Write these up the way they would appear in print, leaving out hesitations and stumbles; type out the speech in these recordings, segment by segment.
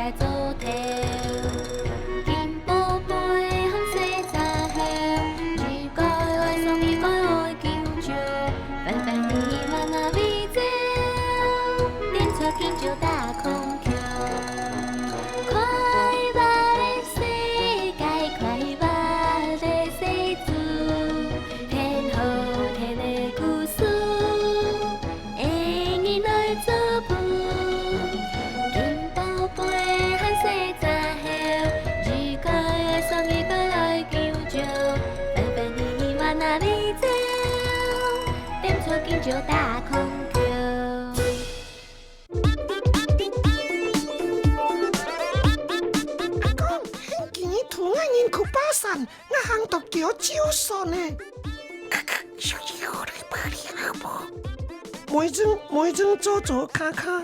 来做头。金宝贝红西茶后，如果爱送你个爱求救，烦烦你嘛那味走，点错金就大空桥。快乐的世界，快乐的世主，天后天的故事，会你来做伴。金宝贝和西茶后，如果爱送你个来求救，烦烦你嘛那味走，点错金就大空桥。人去巴山，我行到叫招数呢。每种做做卡卡，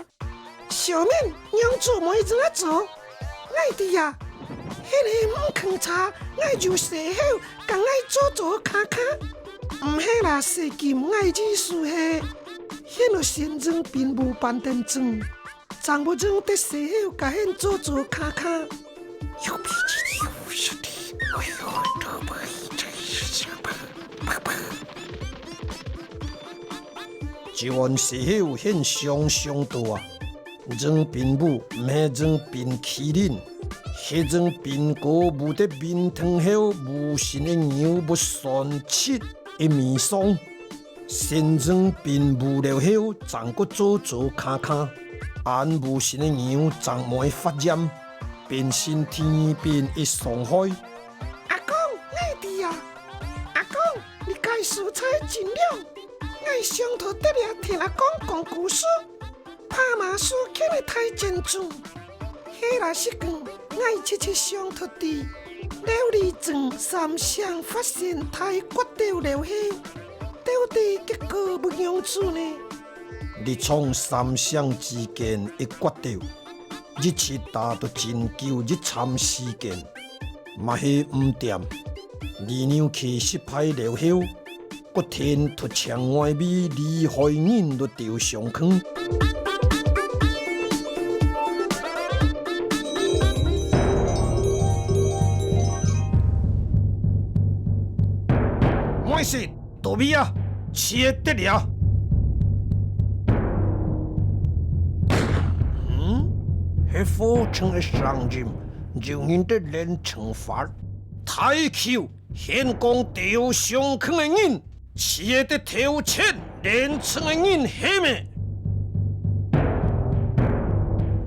小面娘做每种做，爱的呀。迄个唔囥茶，爱就洗好，共爱做卡卡。唔迄啦，洗金爱技术迄，迄个先装并无办电装，装不装得洗好，甲迄做卡卡。有脾气的有实力，哎呦，都不真是想吧，爸爸。一碗洗好现上大，装并母唔系装并麒麟，迄装并哥无得面汤后无神的牛不酸切一面爽，先装并母了后，暂搁做卡卡，按无神的牛暂莫发炎。变身天变一上海，阿公爱弟呀！阿公，你介蔬菜尽量，爱上头得了听阿公讲故事，拍麻薯起来太珍珠，迄啦是讲爱切上头地，料理装三项发现太骨掉了去，到底结果不样子呢？你创三项之间一骨掉。日七大都真久日参时间，嘛迄唔掂。二娘气失败了后，骨天突墙外面厉害人都丢上坑。没事，倒米啊，切得了。迄火城的上任就应得练惩罚，太巧现讲丢上坑的人，切得头前练成的人下面，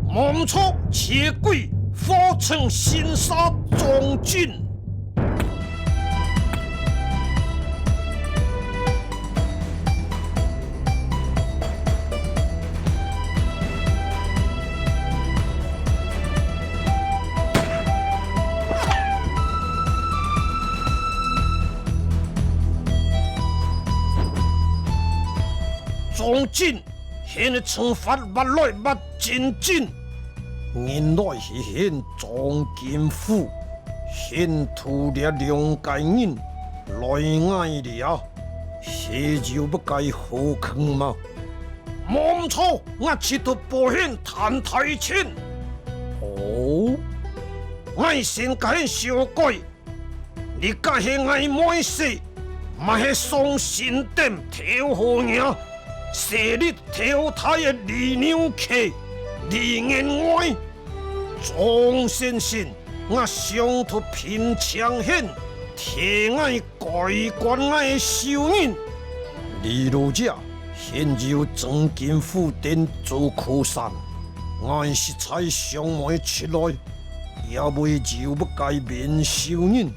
忙错切鬼火城新杀壮军。壮进，现的惩罚越来越精进。原来是现壮金虎，现屠掠两界人来爱了，这就不该好坑吗？冇错，我切到保险谈太钱。哦，我先改小改，你家是爱买事，嘛是送神殿挑好赢。射日挑台的二娘客，二员外，庄先生，我上头拼枪险，替爱改官爱的仇人。李老者现就曾金府殿做靠山，我是才上门出来，也未就不该面仇人，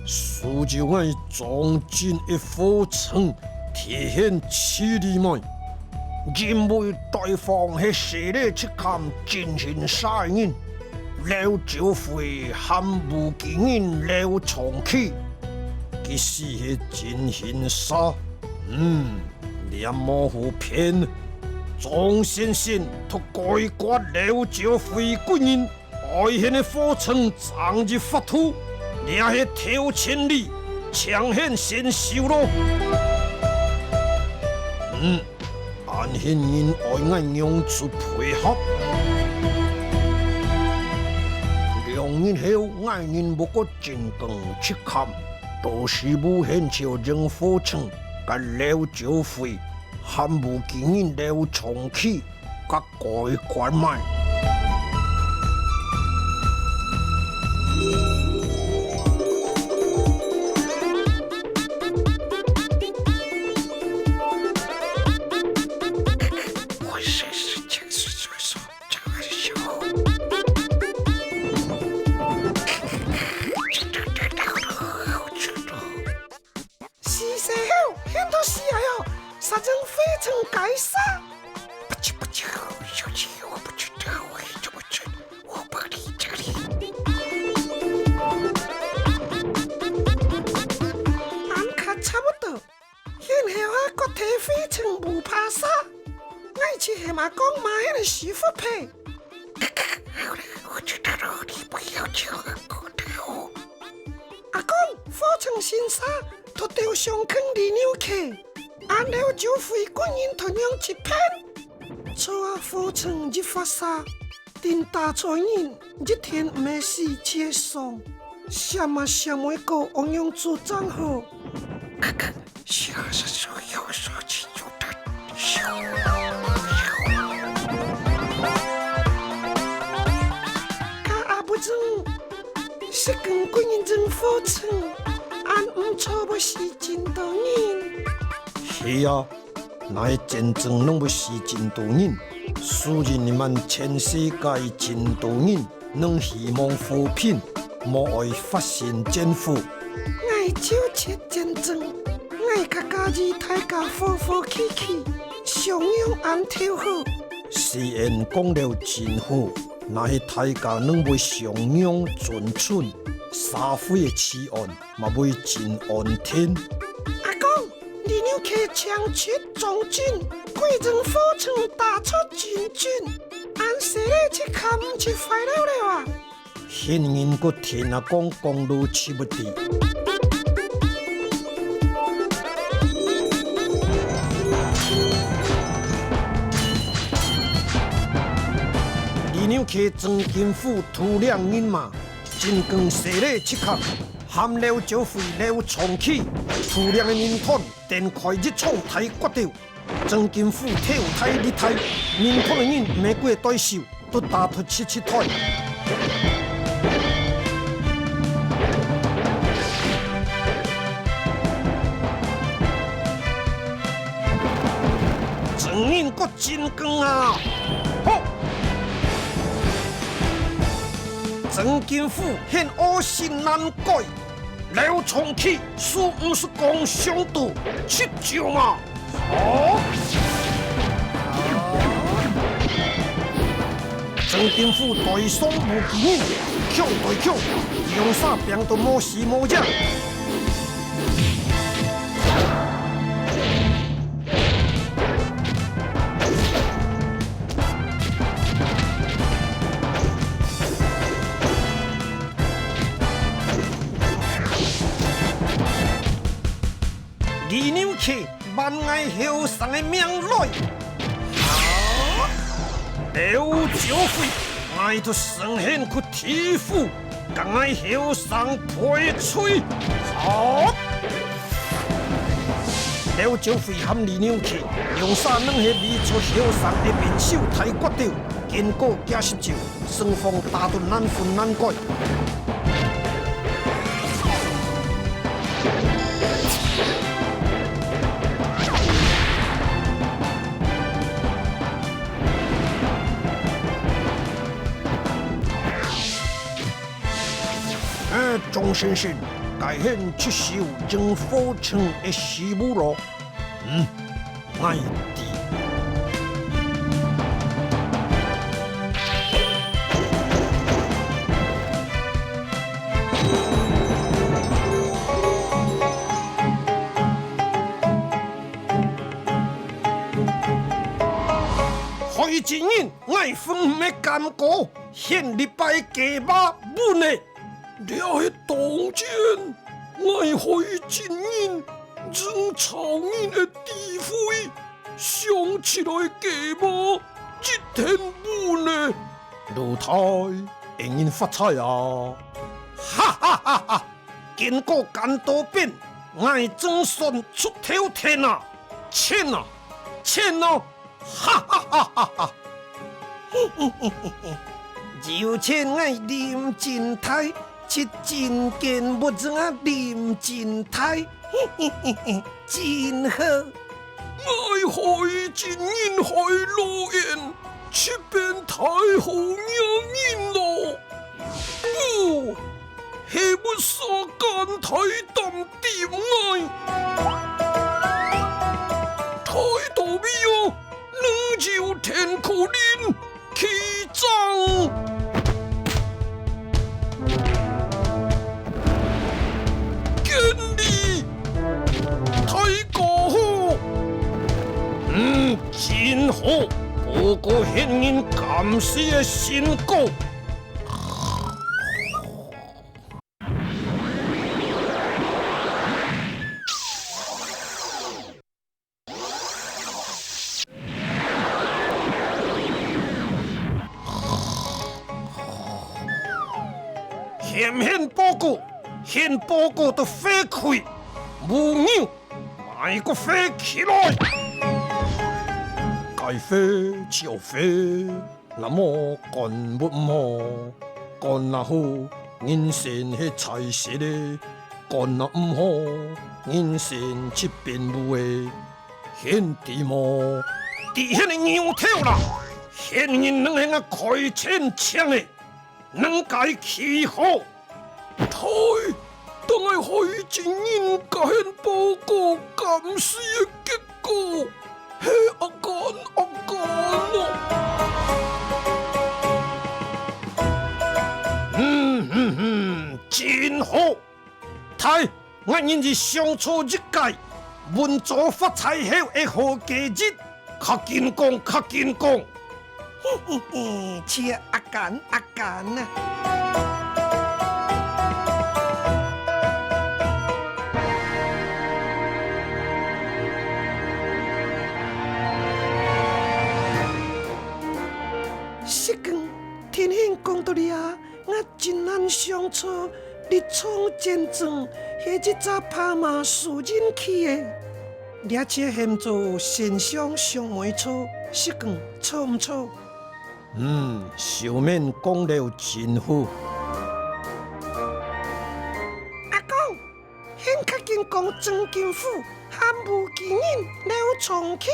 所就爱庄进一火城，体现起力来。因为对方是势力去看进行杀人，แล้ว就会喊无几人แล้ว重启，其实是进行杀。连模糊骗，庄先生他改革了就会军人，外县的火城昨日发土，也是挑千里，抢险先收咯。按现人爱爱用处配合。日后，爱人莫个真光去看，都是无限朝人火城，甲了招费，还无经验了重启，甲改关卖。杀人非成该杀。我不知道，我不理这里。俺看差不多，然后个体非成不怕杀，爱去黑马讲嘛，那个媳妇配。我知道了，你不要叫我。阿公，火城先杀，脱掉上坑里扭去。按了就费官人同样一片，错啊！火城一发杀，定大财人一天没事接送，什么个王用主张好？下是所有事情有的小。卡阿不正，是跟官人争火城，俺唔错不是真多人。是啊，那真正拢要是真多人，虽然你们全世界真多人，拢希望和平，无爱发生战火。爱就切真正，爱甲家己大家和和气气，相拥安跳好。虽然讲了真好，那是大家拢要相拥尊寸，社会的治安嘛要真安天。李牛客强出壮军，贵人火城打出进军，按谁来去看唔去坏了啊！现人个听啊讲公路起不地。李牛客曾金府土两人马，真光谁来去看？含了就费了重启，土亮的民团电快一冲太决掉，曾金府跳太离太，民团的人没过对手，都打脱七台。曾人个真光啊！好。曾金府现恶性难改，了重启，殊不是讲相度七招嘛？曾金府对双无经验，强对强，用啥病都无时无日。二牛客万爱后生的命来，了招费，爱就生现去天父，将爱后生配吹，好。了招费含二牛客，用啥两下米出后生的面手太决掉，经过加十招，双方打得难分难改。钟先生，该现出手征火城的事务咯。爱弟。会真人爱分的感觉，现礼拜加马本的。了迄当真，爱会真人，让曹人的智慧，想起来加马一天本呢。老太，应因发财啊！哈哈哈哈！经过干多变，爱总算出头天啊！钱啊，钱啊！哈哈哈哈哈！有钱爱啉真太，吃真见物种啊啉真太，真好。爱海真因海路沿，七遍太后娘因咯。哦，下不沙干太淡点爱，太多味哦，能就天可怜起涨。见你太过好。真好，不过显因感谢的辛苦。现报告都飞开，无鸟，卖个飞起来。该飞就飞，那么干不么？干那好，人生是彩色的；干那唔好，人生七变无的。现地么？地现的牛头啦，现人能行啊开千枪的，能解气候。太，当爱海前因甲现报告感谢的结果。嘿，阿干咯！真好！太，我因是相处一届，文做发财后会好佳日，较紧讲，较紧讲。切阿干啊！时光天现讲道理啊，我真难相处，日冲战争，迄一早拍马输人去的，而且嫌做线上上门错，时光错唔错？小面讲了真好。阿公，现较紧讲曾金虎和吴奇人了重启，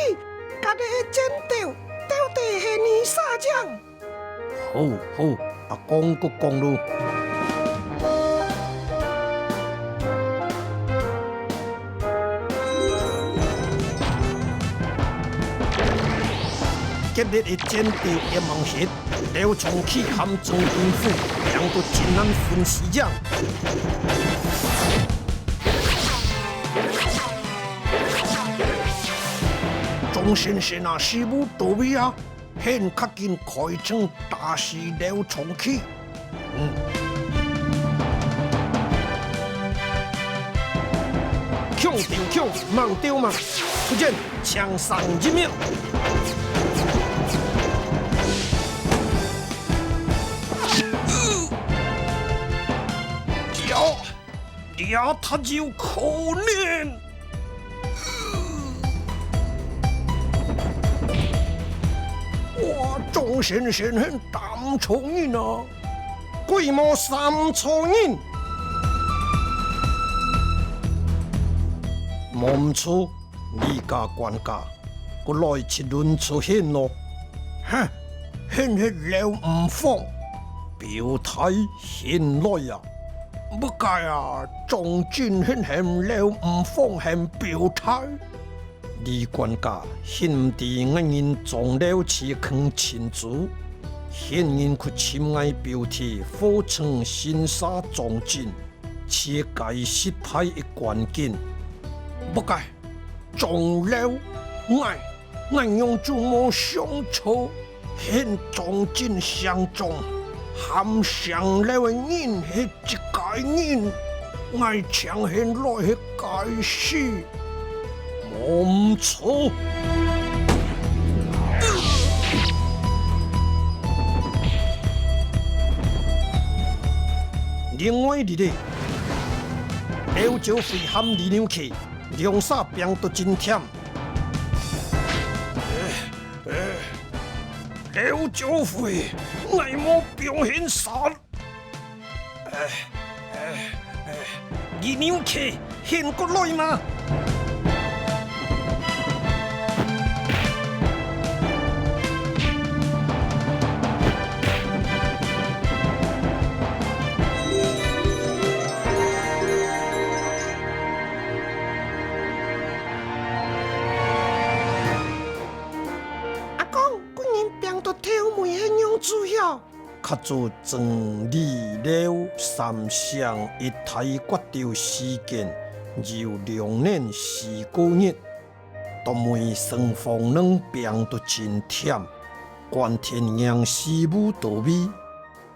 家己的战斗到底是你啥奖？好，阿公搁讲咯。激烈的战斗也冒险，刘重启和曾金虎两个真难分析样。钟先生啊，师傅到位啊！现较紧开枪打死刘重启。抢就抢，忙就忙，出剑枪上一秒。呀，他就可怜。哇，钟先生很淡错人啊，规模三错人，冇错，你家管家，我来一轮出现咯。哼，现在了唔放，表态现来呀。不解啊，仲真很嫌了唔放嫌表态。李管家现唔知我因撞了刺坑亲主，现因去深爱标题火成新沙撞进，切解失败的关键。不解，撞了我用注目相处，现撞进相撞。含上了的人是一家人，爱抢现来是该死，冇错。另外一日，刘少飞喊二娘去，两煞病都真忝。刘少飞，爱莫表现杀。二娘去，现过来吗？较早整理了三项一体决斗事件，又2年4个月，都每双方两病都真忝。关天阳师母倒尾，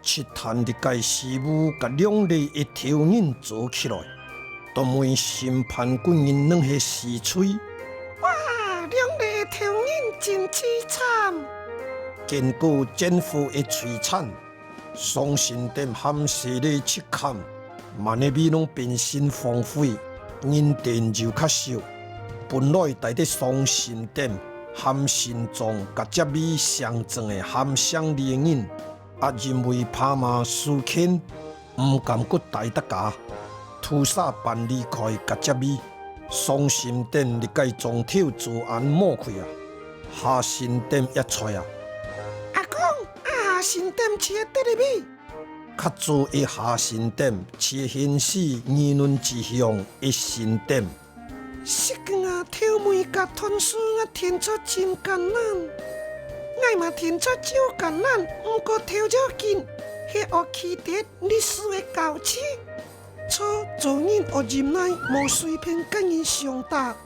七坛的界师母甲两个一条人做起来，都每审判官人两下死吹。哇，两个一条人真凄惨。经过政府的摧残，双神殿含势力七坎，万个米拢变身荒废，人殿就较少。本来在伫双神殿含神宗甲接米相争的含相利的人，也认为拍马输肯，毋甘搁待得家，屠杀办离开甲接米。双神殿历届总挑自安抹开啊，下神殿也出啊。下神殿饲得入去，较早的下神殿饲显示议论之乡一神殿。石光啊，挑梅甲吞书啊，填出真艰难。我嘛填出少艰难，不过挑少紧，迄学气跌历史的教书。错做人学忍耐，无随便跟人相答。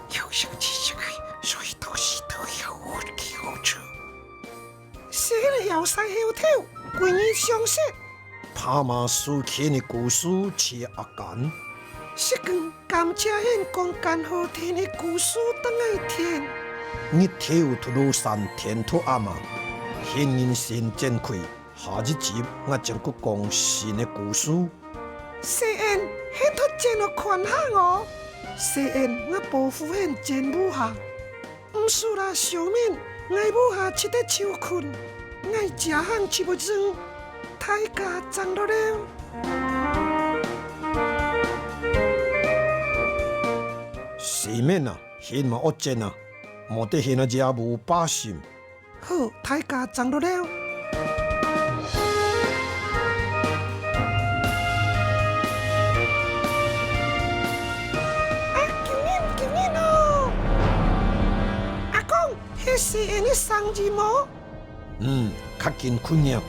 有生之世，所以都是都要我挑出。是迄个要塞后头，规日相识。拍马输肯的故事饲阿简。石光感谢迄光干好听的故事等来听。日头吐露山天土阿嘛，现人先展开。下一集我将佮讲新的故事。虽然迄套真有款项哦，虽然我保护迄真母下，毋是啦，小面。我母下吃得秋困，我食项吃不装，大家长落了。是免啊，现嘛恶贱啊，莫得现啊只无把心。好，大家长落了。救命哦！阿公。迄是因的生日么？较紧困了。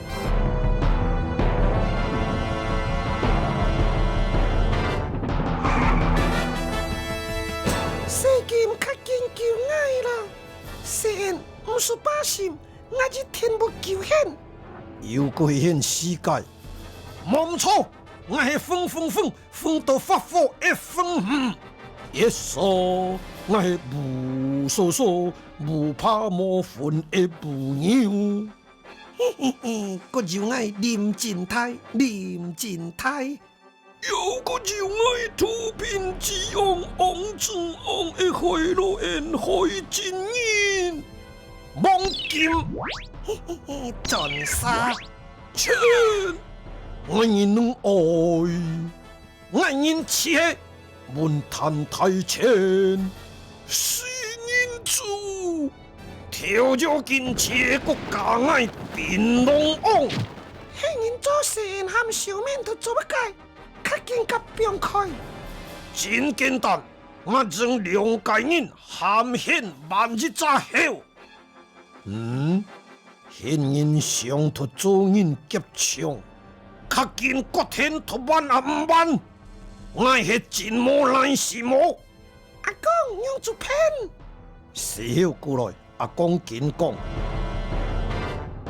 世间较紧求爱啦，虽然毋是百姓，我是天不求显。又过现世界，冇错，我是风到发火一风一说，我是无所说。无怕无分的父娘，嘿嘿嘿，个就爱林真太，林真太，又个就爱土贫之王，王子王的海路沿海真人，望金，嘿嘿嘿，全杀钱，我人能爱，我人切，问谈太钱，是人主。跳咗件切国家爱变龙王，迄人做事含上面都做不改，较紧甲变开。真简单，我将两家人含现万日之后，现人上突做人结枪，较紧决天突万啊唔万，我系真无赖是无。阿公用做骗，事后过来。阿公紧讲，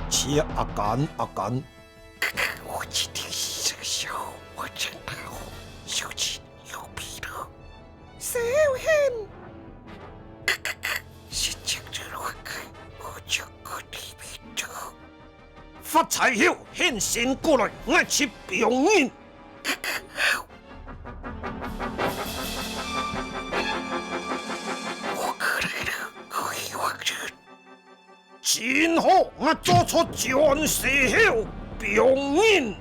切阿简，我今天是个小，我真大户，有钱有皮的，谁有现？是讲着我就个里面着，发财后现身过来，我吃병人。真好，我做出全世后병人。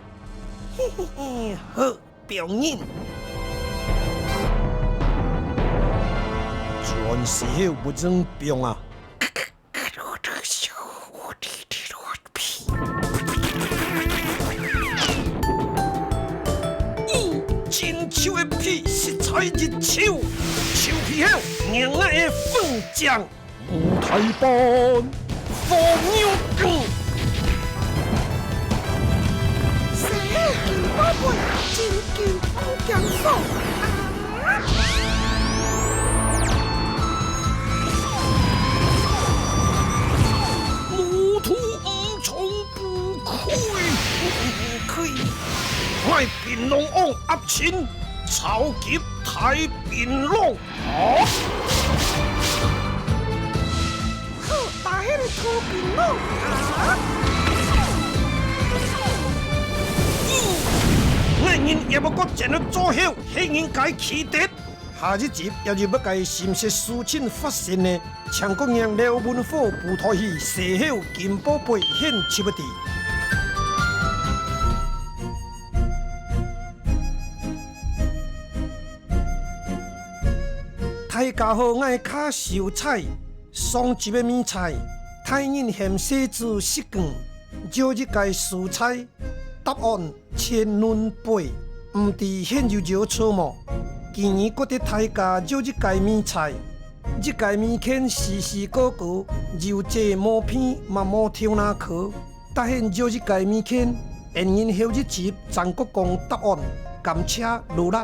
嘿嘿嘿，好表人。全世后不争병啊！真手的皮实在日手，手皮后硬我的粉浆，舞台般放牛梗。谁金宝贝，真金不强手母兔唔从不开，我槟榔王压亲，超级太槟榔啊！好大迄个土槟榔啊！我人也要搁前去做后，迄人该起跌。下一集也就要该心血事情发生的强国娘廖文虎布台戏西后金宝贝现七不地。大家好，我是卡秀才，双级的米菜，太人嫌西子食光，少一介蔬菜，答案千轮杯，唔知现就就错么？今年觉得大家少一介米菜，一介米片时时果果，油炸毛片嘛毛挑哪壳，但现少一介米片，因因后一集张国公答案，感谢努力。